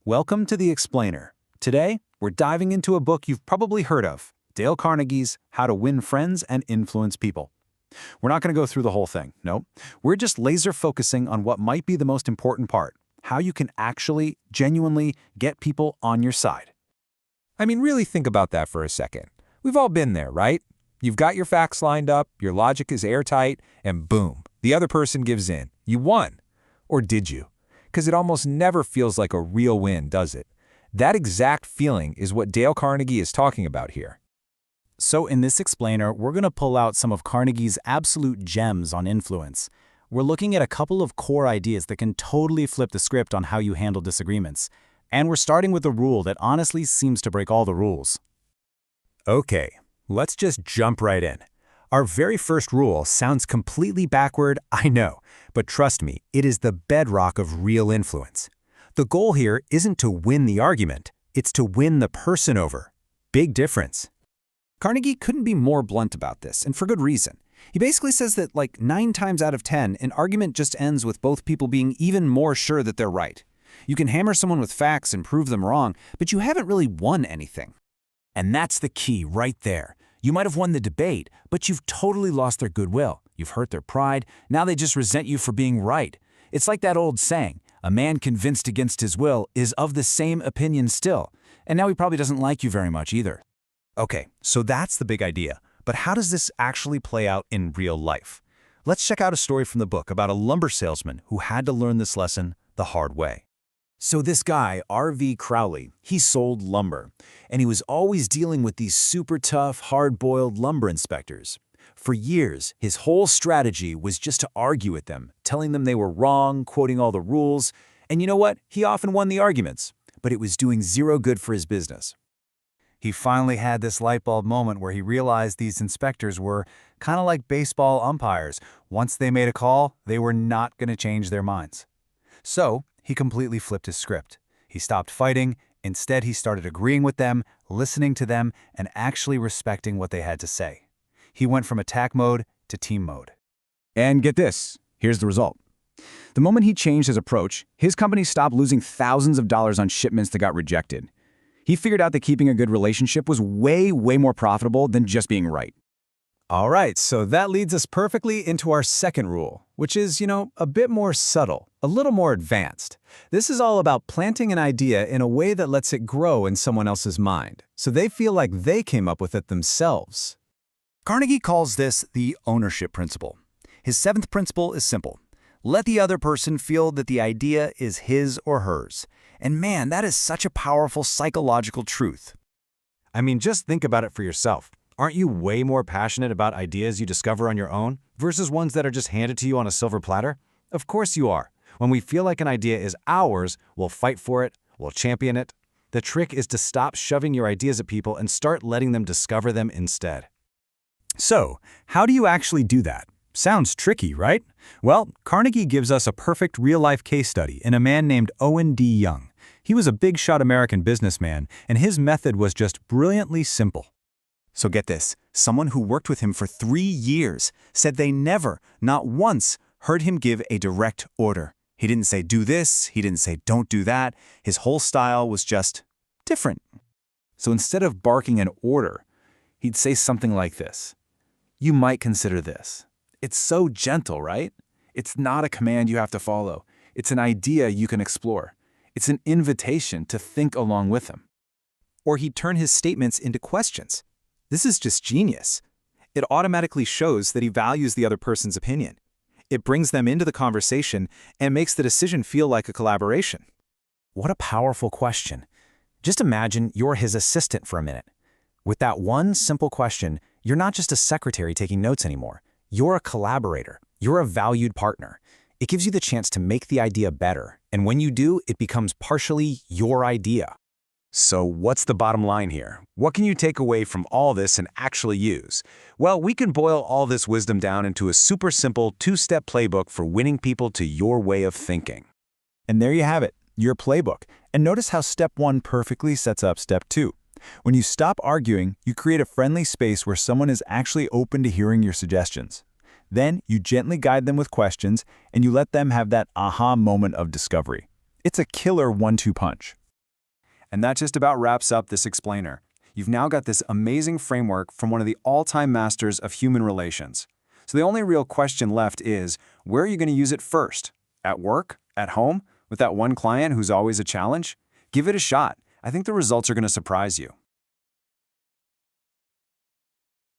Welcome to The Explainer. Today, we're diving into a book you've probably heard of, Dale Carnegie's How to Win Friends and Influence People. We're not going to go through the whole thing, no. We're just laser focusing on what might be the most important part, how you can actually, genuinely get people on your side. I mean, really think about that for a second. We've all been there, right? You've got your facts lined up, your logic is airtight, and boom, the other person gives in. You won. Or did you? Because it almost never feels like a real win, does it? That exact feeling is what Dale Carnegie is talking about here. So in this explainer, we're going to pull out some of Carnegie's absolute gems on influence. We're looking at a couple of core ideas that can totally flip the script on how you handle disagreements. And we're starting with a rule that honestly seems to break all the rules. Okay, let's just jump right in. Our very first rule sounds completely backward, I know, but trust me, it is the bedrock of real influence. The goal here isn't to win the argument, it's to win the person over. Big difference. Carnegie couldn't be more blunt about this, and for good reason. He basically says that like 9 times out of 10, an argument just ends with both people being even more sure that they're right. You can hammer someone with facts and prove them wrong, but you haven't really won anything. And that's the key right there. You might have won the debate, but you've totally lost their goodwill. You've hurt their pride. Now they just resent you for being right. It's like that old saying, a man convinced against his will is of the same opinion still. And now he probably doesn't like you very much either. Okay, so that's the big idea. But how does this actually play out in real life? Let's check out a story from the book about a lumber salesman who had to learn this lesson the hard way. So this guy, R.V. Crowley, he sold lumber, and he was always dealing with these super tough, hard-boiled lumber inspectors. For years, his whole strategy was just to argue with them, telling them they were wrong, quoting all the rules, and you know what? He often won the arguments, but it was doing zero good for his business. He finally had this light bulb moment where he realized these inspectors were kind of like baseball umpires. Once they made a call, they were not going to change their minds. So, he completely flipped his script. He stopped fighting. Instead, he started agreeing with them, listening to them, and actually respecting what they had to say. He went from attack mode to team mode. And get this, here's the result. The moment he changed his approach, his company stopped losing thousands of dollars on shipments that got rejected. He figured out that keeping a good relationship was way more profitable than just being right. All right, so that leads us perfectly into our second rule, which is, a bit more subtle, a little more advanced. This is all about planting an idea in a way that lets it grow in someone else's mind, so they feel like they came up with it themselves. Carnegie calls this the ownership principle. His 7th principle is simple. Let the other person feel that the idea is his or hers. And man, that is such a powerful psychological truth. I mean, just think about it for yourself. Aren't you way more passionate about ideas you discover on your own versus ones that are just handed to you on a silver platter? Of course you are. When we feel like an idea is ours, we'll fight for it, we'll champion it. The trick is to stop shoving your ideas at people and start letting them discover them instead. So, how do you actually do that? Sounds tricky, right? Well, Carnegie gives us a perfect real-life case study in a man named Owen D. Young. He was a big-shot American businessman, and his method was just brilliantly simple. So get this, someone who worked with him for 3 years said they never, not once, heard him give a direct order. He didn't say do this, he didn't say don't do that. His whole style was just different. So instead of barking an order, he'd say something like this. You might consider this. It's so gentle, right? It's not a command you have to follow. It's an idea you can explore. It's an invitation to think along with him. Or he'd turn his statements into questions. This is just genius. It automatically shows that he values the other person's opinion. It brings them into the conversation and makes the decision feel like a collaboration. What a powerful question. Just imagine you're his assistant for a minute. With that one simple question, you're not just a secretary taking notes anymore. You're a collaborator. You're a valued partner. It gives you the chance to make the idea better. And when you do, it becomes partially your idea. So what's the bottom line here? What can you take away from all this and actually use? Well, we can boil all this wisdom down into a super simple 2-step playbook for winning people to your way of thinking. And there you have it, your playbook. And notice how step 1 perfectly sets up step 2. When you stop arguing, you create a friendly space where someone is actually open to hearing your suggestions. Then you gently guide them with questions, and you let them have that aha moment of discovery. It's a killer 1-2 punch. And that just about wraps up this explainer. You've now got this amazing framework from one of the all-time masters of human relations. So the only real question left is, where are you going to use it first? At work? At home? With that one client who's always a challenge? Give it a shot. I think the results are going to surprise you.